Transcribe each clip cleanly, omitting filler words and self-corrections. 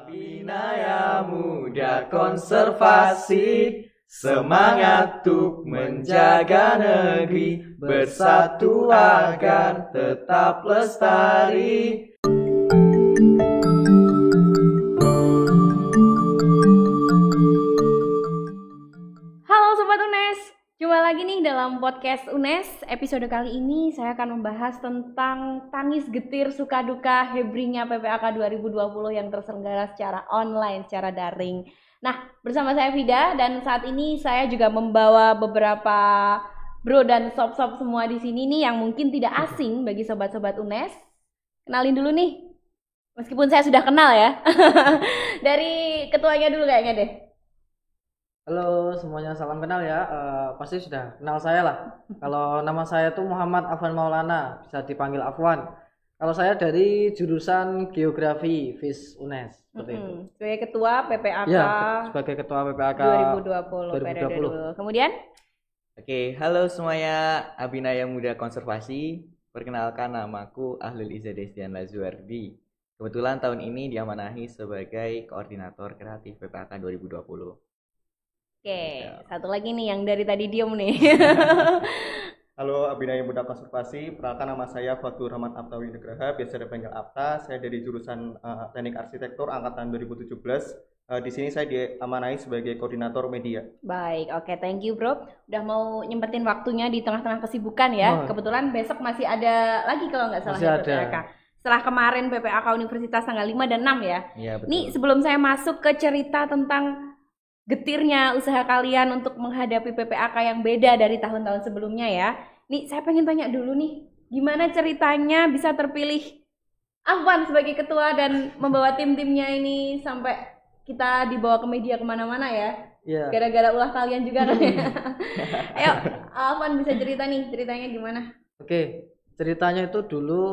Abinaya Muda Konservasi, semangat untuk menjaga negeri, bersatu agar tetap lestari. Halo Sobat UNES, jumpa lagi nih dalam podcast UNES. Episode kali ini saya akan membahas tentang tangis getir suka duka Hebringnya PPAK 2020 yang terselenggara secara online, secara daring. Nah, bersama saya Vida, dan saat ini saya juga membawa beberapa bro dan sob-sob semua di sini nih yang mungkin tidak asing bagi sobat-sobat UNES. Kenalin dulu nih, meskipun saya sudah kenal ya. Dari ketuanya dulu kayaknya deh. Halo semuanya, salam kenal ya. Pasti sudah kenal saya lah. Kalau nama saya tuh Muhammad Afwan Maulana, bisa dipanggil Afwan. Kalau saya dari jurusan Geografi FIS UNES, seperti itu. Sebagai ketua PPAK. Ya, sebagai ketua PPAK 2020. Kemudian? Oke, halo semuanya, Abinaya Muda Konservasi. Perkenalkan, namaku Ahlul Iza Destian Lazuardi. Kebetulan tahun ini diamanahi sebagai koordinator kreatif PPAK 2020. Oke, satu lagi nih yang dari tadi diem nih. Halo Abinaya Muda Konservasi, perkenalkan nama saya Fatur Rahmat Aptawi Nugraha, biasa dipanggil Apta. Saya dari jurusan Teknik Arsitektur angkatan 2017. Di sini saya diamanahi sebagai koordinator media. Baik, oke, thank you bro. Udah mau nyempetin waktunya di tengah-tengah kesibukan ya. Kebetulan besok masih ada lagi kalau nggak salah ya PPAK. Setelah kemarin PPAK Universitas tanggal 5 dan 6 ya. Iya, betul. Nih sebelum saya masuk ke cerita tentang getirnya usaha kalian untuk menghadapi PPAK yang beda dari tahun-tahun sebelumnya ya. Nih saya pengen tanya dulu nih, gimana ceritanya bisa terpilih Afwan sebagai ketua dan membawa tim-timnya ini sampai kita dibawa ke media kemana-mana ya? Iya. Gara-gara ulah kalian juga kan ya. Ayo Afwan bisa cerita nih, ceritanya gimana? Oke, ceritanya itu dulu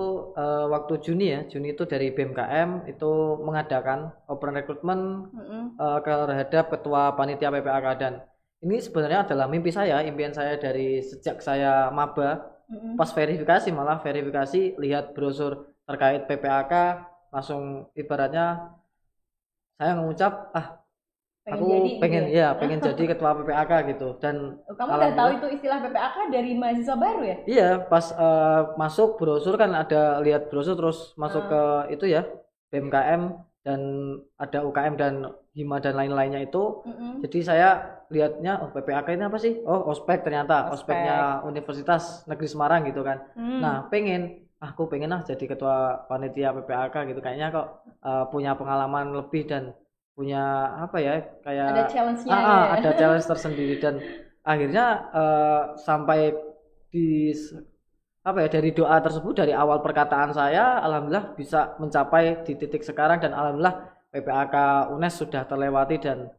waktu Juni itu dari BMKM itu mengadakan open recruitment terhadap ketua panitia PPAK, dan ini sebenarnya adalah impian saya dari sejak saya maba. Pas verifikasi lihat brosur terkait PPAK, langsung ibaratnya saya mengucap pengen jadi ketua PPAK gitu. Dan kamu udah tahu itu istilah PPAK dari mahasiswa baru ya? Iya, pas masuk brosur kan ada lihat brosur, terus masuk ke itu ya BMKM, dan ada UKM dan Hima dan lain-lainnya itu. Jadi saya lihatnya, oh PPAK ini apa sih? Oh ospek, ternyata ospeknya Universitas Negeri Semarang gitu kan. Nah aku pengen jadi ketua panitia PPAK gitu, kayaknya kok punya pengalaman lebih dan punya apa ya, kayak ada challenge-nya ada challenge tersendiri. Dan akhirnya sampai di dari doa tersebut, dari awal perkataan saya, alhamdulillah bisa mencapai di titik sekarang, dan alhamdulillah PPAK UNES sudah terlewati, dan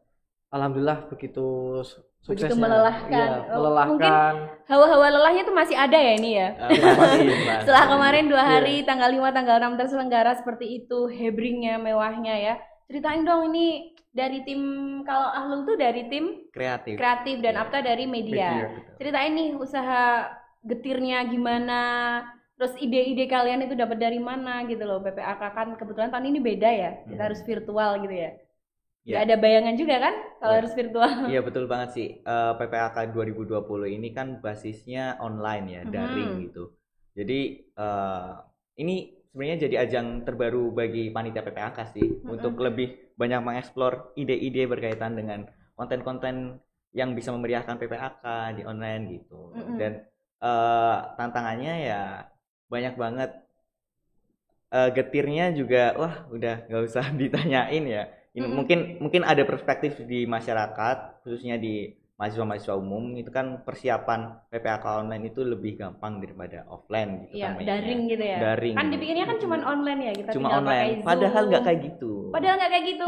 alhamdulillah begitu suksesnya. Begitu melelahkan. Melelahkan. Mungkin hawa-hawa lelahnya tuh masih ada ya ini ya. Setelah kemarin 2 hari tanggal 5 tanggal 6 terselenggara seperti itu, hebringnya, mewahnya ya. Ceritain dong ini dari tim, kalau Ahlul tuh dari tim kreatif dan Apta dari media. Ceritain nih usaha getirnya gimana, terus ide-ide kalian itu dapat dari mana gitu loh. PPAK kan kebetulan tahun ini beda ya, kita harus virtual gitu ya. Gak ada bayangan juga kan kalau harus virtual. Iya betul banget sih. PPAK 2020 ini kan basisnya online ya, daring gitu. Jadi ini sebenarnya jadi ajang terbaru bagi panitia PPAK sih, untuk lebih banyak mengeksplor ide-ide berkaitan dengan konten-konten yang bisa memeriahkan PPAK di online gitu. Dan tantangannya ya banyak banget. Getirnya juga udah nggak usah ditanyain ya. Ini mungkin ada perspektif di masyarakat, khususnya di mahasiswa umum, itu kan persiapan PPAK online itu lebih gampang daripada offline gitu kan. Daring gitu ya. Daring. Kan dipikirnya kan cuma online ya, kita cuma tinggal online. pakai Zoom. Padahal nggak kayak gitu.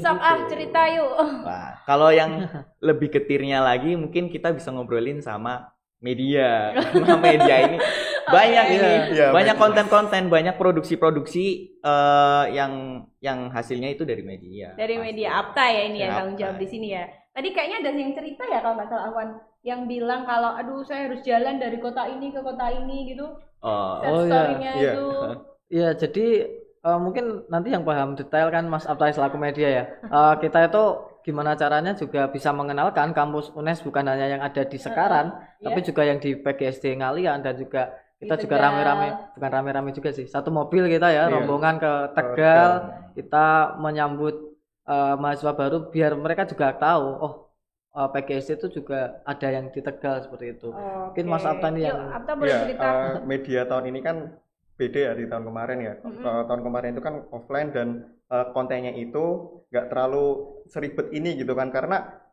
Sok cerita yuk. Wah, kalau yang lebih getirnya lagi mungkin kita bisa ngobrolin sama media. Karena media ini banyak banyak konten-konten, banyak produksi-produksi yang hasilnya itu dari media. Dari media Apta ya ini ya, tanggung jawab di sini ya. Tadi kayaknya ada yang cerita ya kalau nggak salah Afwan, yang bilang kalau aduh saya harus jalan dari kota ini ke kota ini gitu. Story-nya itu. Iya, jadi mungkin nanti yang paham detail kan Mas Aptai selaku media ya. Kita itu gimana caranya juga bisa mengenalkan kampus UNES bukan hanya yang ada di Sekaran, tapi juga yang di PGSD Ngalian, dan juga kita juga rame-rame, bukan rame-rame juga sih, satu mobil kita ya, rombongan ke Tegal, kita menyambut mahasiswa baru biar mereka juga tahu, oh PGSD itu juga ada yang di Tegal seperti itu. Mungkin Mas Apta ini yang Apta boleh cerita. Media tahun ini kan beda ya di tahun kemarin ya. Tahun kemarin itu kan offline dan kontennya itu nggak terlalu seribet ini gitu kan, karena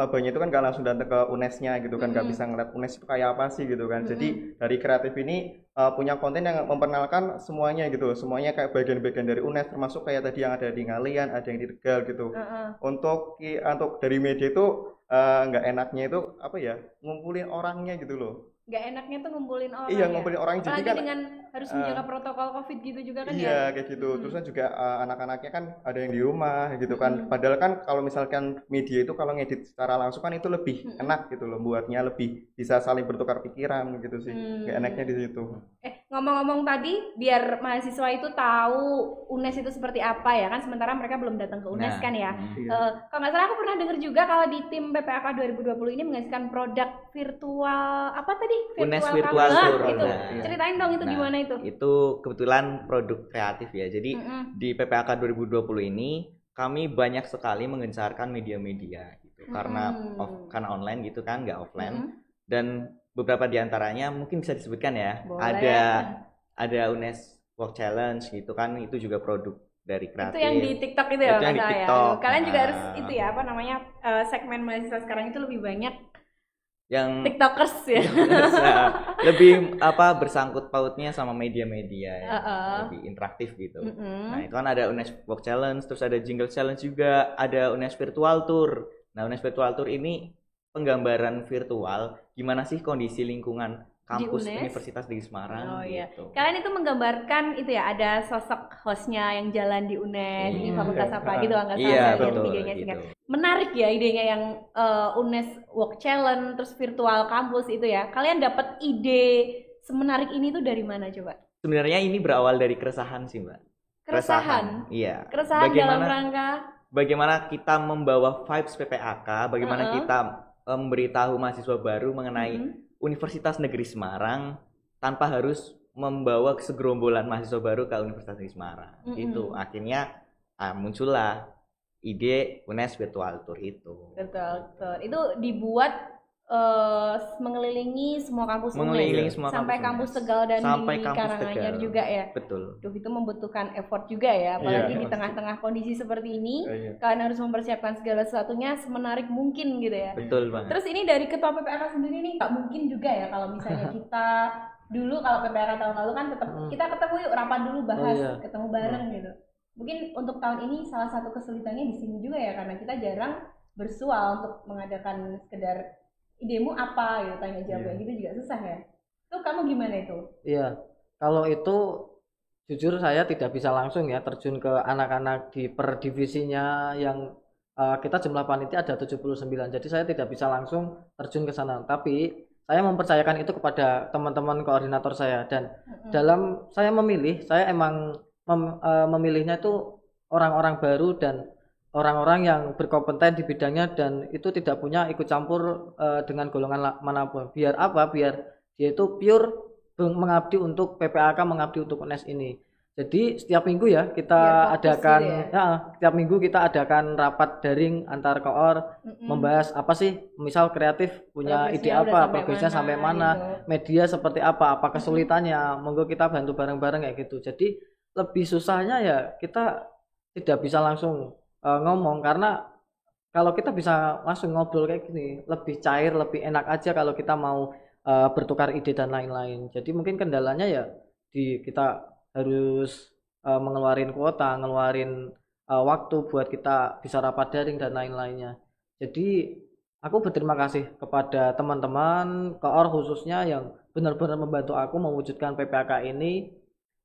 mabanya itu kan nggak langsung datang ke UNES-nya gitu kan, nggak bisa ngeliat UNES itu kayak apa sih gitu kan. Jadi dari kreatif ini punya konten yang memperkenalkan semuanya gitu, semuanya kayak bagian-bagian dari UNES, termasuk kayak tadi yang ada di Ngalian, ada yang di Tegal gitu. Untuk dari media itu nggak enaknya itu apa ya, ngumpulin orangnya gitu loh. Nggak enaknya tuh ngumpulin orang. Iya, ngumpulin orang. Jadi apalagi kan dengan harus menjaga protokol COVID gitu juga kan ya. Iya, kayak gitu. Terus kan juga anak-anaknya kan ada yang di rumah gitu kan. Padahal kan kalau misalkan media itu kalau ngedit secara langsung kan itu lebih enak gitu loh, buatnya lebih bisa saling bertukar pikiran gitu sih. Nggak enaknya di situ. Ngomong-ngomong tadi, biar mahasiswa itu tahu UNES itu seperti apa ya kan, sementara mereka belum datang ke UNES kan ya. Kalau nggak salah aku pernah dengar juga kalau di tim PPAK 2020 ini menghasilkan produk virtual apa tadi? UNES Virtual Tour. Itu. Ceritain dong itu gimana itu? Itu kebetulan produk kreatif ya. Jadi di PPAK 2020 ini kami banyak sekali mengencarkan media-media gitu. Karena online gitu kan, nggak offline. Dan beberapa di antaranya mungkin bisa disebutkan ya. Boleh. Ada UNES Work Challenge gitu kan, itu juga produk dari kreatif. Itu yang di TikTok itu ya, yang di TikTok. Ya. Kalian juga harus itu ya, apa namanya, segmen mahasiswa sekarang itu lebih banyak yang TikTokers ya. Lebih bersangkut pautnya sama media-media ya. Lebih interaktif gitu. Nah, itu kan ada UNES Work Challenge, terus ada Jingle Challenge juga, ada UNES Virtual Tour. Nah, UNES Virtual Tour ini penggambaran virtual gimana sih kondisi lingkungan kampus Universitas Negeri Semarang gitu. Kalian itu menggambarkan itu ya, ada sosok hostnya yang jalan di UNES, ini fakultas apa gitu, nggak salah lihat videonya singkat. Menarik ya idenya yang UNES Work Challenge terus virtual kampus itu ya. Kalian dapat ide semenarik ini tuh dari mana coba? Sebenarnya ini berawal dari keresahan sih, Mbak. Keresahan? Iya. Keresahan dalam rangka bagaimana kita membawa vibes PPAK, bagaimana kita memberitahu mahasiswa baru mengenai Universitas Negeri Semarang tanpa harus membawa segerombolan mahasiswa baru ke Universitas Negeri Semarang. Itu akhirnya muncullah ide UNES Virtual Tour itu. Betul. Itu dibuat mengelilingi semua kampus UNES, sampai kampus Tegal dan di Karanganyar juga ya. Betul. Itu membutuhkan effort juga ya, apalagi di tengah-tengah kondisi seperti ini, kalian harus mempersiapkan segala sesuatunya semenarik mungkin gitu ya. Betul banget. Terus ini dari ketua PPAK sendiri nih, nggak mungkin juga ya kalau misalnya kita dulu kalau PPAK tahun lalu kan tetap kita ketemu yuk, rapat dulu, bahas, ketemu bareng gitu. Mungkin untuk tahun ini salah satu kesulitannya di sini juga ya, karena kita jarang bersual untuk mengadakan sekedar idemu apa gitu, tanya jawab gitu juga susah ya. Tuh kamu gimana itu? Iya, kalau itu jujur saya tidak bisa langsung ya terjun ke anak-anak di per divisinya yang kita jumlah panitia ada 79, jadi saya tidak bisa langsung terjun ke sana, tapi saya mempercayakan itu kepada teman-teman koordinator saya, dan dalam saya memilih, saya emang memilihnya itu orang-orang baru dan orang-orang yang berkompeten di bidangnya, dan itu tidak punya ikut campur dengan golongan manapun. Biar apa? Biar dia itu pure mengabdi untuk PPAK, mengabdi untuk UNES ini. Jadi setiap minggu ya kita adakan setiap minggu kita adakan rapat daring antar koor, membahas apa sih, misal kreatif punya ide apa, progresnya sampai mana, gitu. Media seperti apa kesulitannya, monggo kita bantu bareng-bareng kayak gitu. Jadi lebih susahnya ya kita tidak bisa langsung ngomong, karena kalau kita bisa langsung ngobrol kayak gini lebih cair, lebih enak aja kalau kita mau bertukar ide dan lain-lain. Jadi mungkin kendalanya ya kita harus mengeluarin kuota, ngeluarin waktu buat kita bisa rapat daring dan lain-lainnya. Jadi aku berterima kasih kepada teman-teman koor khususnya yang benar-benar membantu aku mewujudkan PPAK ini,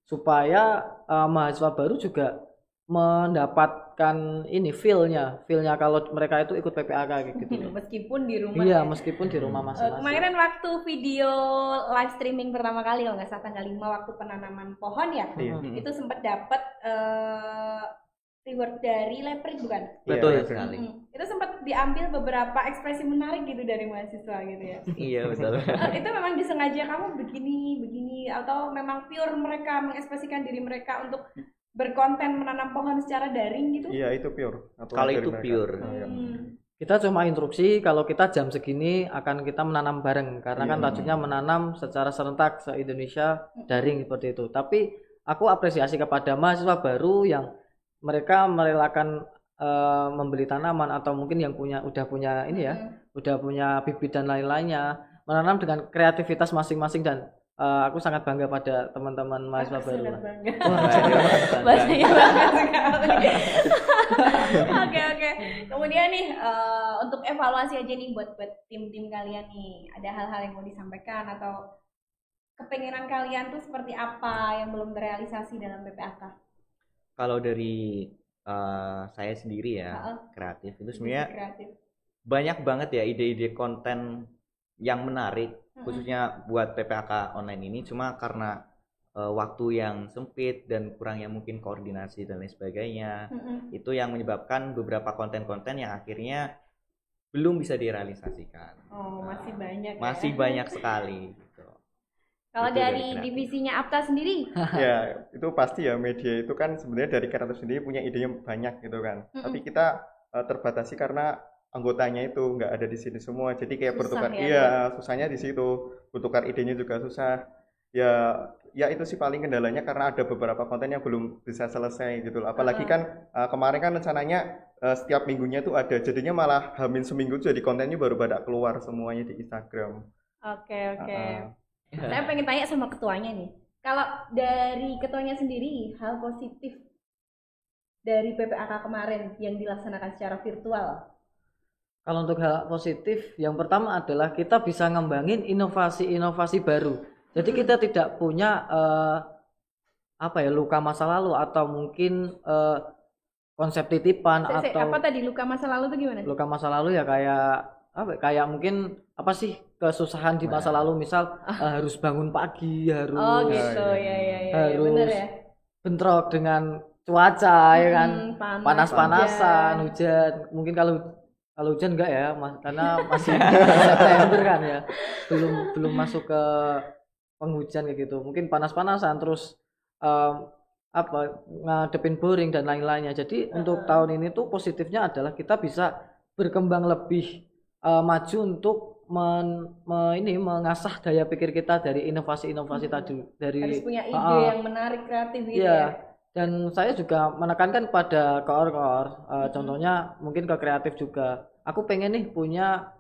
supaya mahasiswa baru juga mendapat mendapatkan ini feel-nya kalau mereka itu ikut PPAK kayak gitu. Meskipun di rumah. Iya, ya. meskipun di rumah masing-masing. Kemarin waktu video live streaming pertama kali kalau nggak salah tanggal 5 waktu penanaman pohon ya, itu sempat dapat reward dari Leprit bukan? Betul sekali. Itu sempat diambil beberapa ekspresi menarik gitu dari mahasiswa gitu ya. Iya betul. Itu memang disengaja kamu begini atau memang pure mereka mengekspresikan diri mereka untuk berkonten menanam pohon secara daring gitu? Iya itu pure. Kalau itu pure. Kita cuma instruksi kalau kita jam segini akan kita menanam bareng karena kan tajuknya menanam secara serentak se-Indonesia daring seperti itu. Tapi aku apresiasi kepada mahasiswa baru yang mereka merelakan membeli tanaman atau mungkin yang udah punya bibit dan lain-lainnya, menanam dengan kreativitas masing-masing dan aku sangat bangga pada teman-teman mahasiswa baru. Bahasanya bangga sekali. Oke. Kemudian nih untuk evaluasi aja nih buat tim-tim kalian nih, ada hal-hal yang mau disampaikan atau kepengenan kalian tuh seperti apa yang belum terrealisasi dalam PPAK? Kalau dari saya sendiri ya, kreatif itu sebenarnya banyak banget ya ide-ide konten yang menarik, khususnya buat PPAK online ini. Cuma karena waktu yang sempit dan kurangnya mungkin koordinasi dan lain sebagainya, itu yang menyebabkan beberapa konten-konten yang akhirnya belum bisa direalisasikan. Masih banyak. Masih banyak sekali. Kalau dari divisinya Apta sendiri? Ya, itu pasti ya, media itu kan sebenarnya dari kreatif sendiri punya idenya banyak gitu kan. Tapi kita terbatasi karena anggotanya itu nggak ada di sini semua. Jadi kayak bertukar, susahnya di situ. Bertukar idenya juga susah. Ya itu sih paling kendalanya karena ada beberapa konten yang belum bisa selesai gitu loh. Apalagi kan kemarin kan rencananya setiap minggunya tuh ada, jadinya malah hamin seminggu jadi kontennya baru pada keluar semuanya di Instagram. Oke. Saya pengen tanya sama ketuanya nih. Kalau dari ketuanya sendiri, hal positif dari PPAK kemarin yang dilaksanakan secara virtual? Kalau untuk hal positif, yang pertama adalah kita bisa ngembangin inovasi-inovasi baru. Jadi kita tidak punya luka masa lalu atau mungkin konsep titipan atau apa tadi luka masa lalu itu gimana? Luka masa lalu ya kayak mungkin apa sih kesusahan di masa lalu, misal harus bangun pagi, harus bener ya, bentrok dengan cuaca ya kan, panas-panasan, hujan. Mungkin kalau hujan enggak ya, karena masih September kan ya, belum masuk ke penghujan kayak gitu. Mungkin panas-panasan terus ngadepin boring dan lain-lainnya. Jadi untuk tahun ini tuh positifnya adalah kita bisa berkembang lebih maju untuk mengasah daya pikir kita dari inovasi-inovasi tadi, dari harus punya ide yang menarik, kreatif gitu ya. Dan saya juga menekankan pada koor-koor, contohnya mungkin ke kreatif juga. Aku pengen nih punya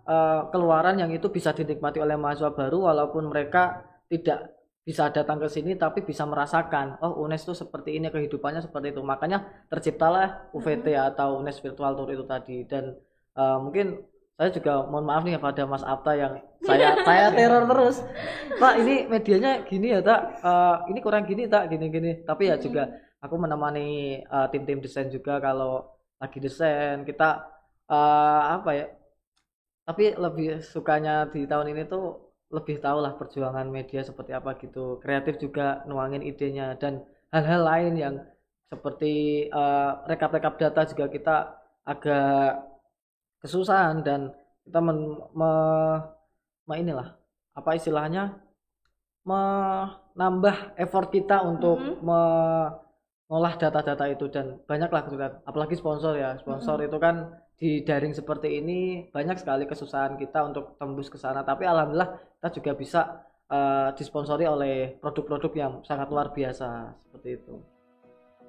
keluaran yang itu bisa dinikmati oleh mahasiswa baru walaupun mereka tidak bisa datang ke sini tapi bisa merasakan, UNES itu seperti ini, kehidupannya seperti itu. Makanya terciptalah UVT atau UNES Virtual Tour itu tadi. Dan mungkin saya juga mohon maaf nih kepada Mas Apta yang saya teror terus. Pak, ini medianya gini ya, Tak. Ini kurang gini, Tak, gini-gini. Tapi ya juga aku menemani tim-tim desain juga kalau lagi desain. Kita tapi lebih sukanya di tahun ini tuh lebih tahu lah perjuangan media seperti apa gitu. Kreatif juga nuangin idenya dan hal-hal lain yang seperti rekap-rekap data juga kita agak kesusahan dan kita menambah effort kita untuk mengolah data-data itu. Dan banyaklah kesulitan, apalagi sponsor itu kan di daring seperti ini banyak sekali kesusahan kita untuk tembus ke sana, tapi alhamdulillah kita juga bisa disponsori oleh produk-produk yang sangat luar biasa seperti itu.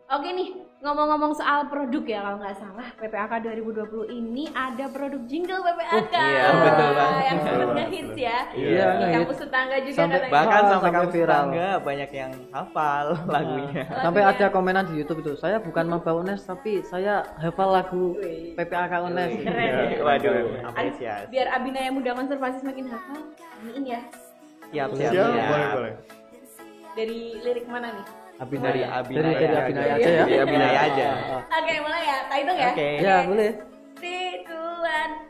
Oke nih, ngomong-ngomong soal produk ya, kalau nggak salah PPAK 2020 ini ada produk jingle PPAK. Iya, betul banget. Yang sempat ngehits ya. Iya, di kampus tetangga juga katanya. Bahkan sampai viral. tetangga banyak yang hafal lagunya. Sampai ada komenan di YouTube itu, saya bukan maba UNES tapi saya hafal lagu PPAK UNES. Keren. Waduh, apresiasi. Biar Abinaya Muda Konservasi semakin hafal, nyanyiin ya. Siap. Boleh. Dari lirik mana nih? Dari Abinaya. Dari Abinaya aja ya. Dari Abinaya aja. Oke, mulai ya. Tak hitung ya. Oke. Ya, boleh. 3, 2, 1.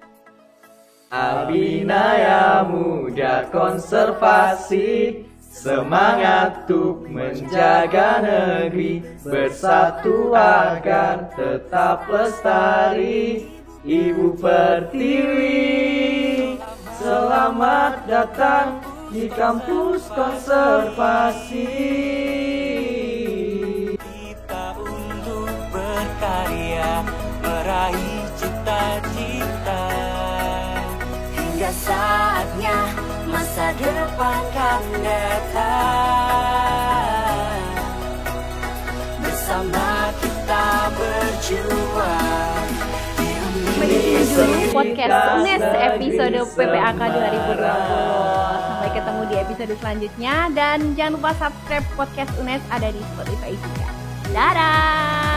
Abinaya Muda Konservasi, semangat untuk menjaga negeri, bersatu akan tetap lestari. Ibu Pertiwi, selamat datang di kampus konservasi. Kita untuk berkarya, meraih cita-cita, hingga saatnya masa depan kan datang. Bersama kita berjuang. Begitu dulu podcast UNES episode PPAK 2020. Sampai ketemu di episode selanjutnya dan jangan lupa subscribe podcast UNES ada di Spotify juga. Dadah.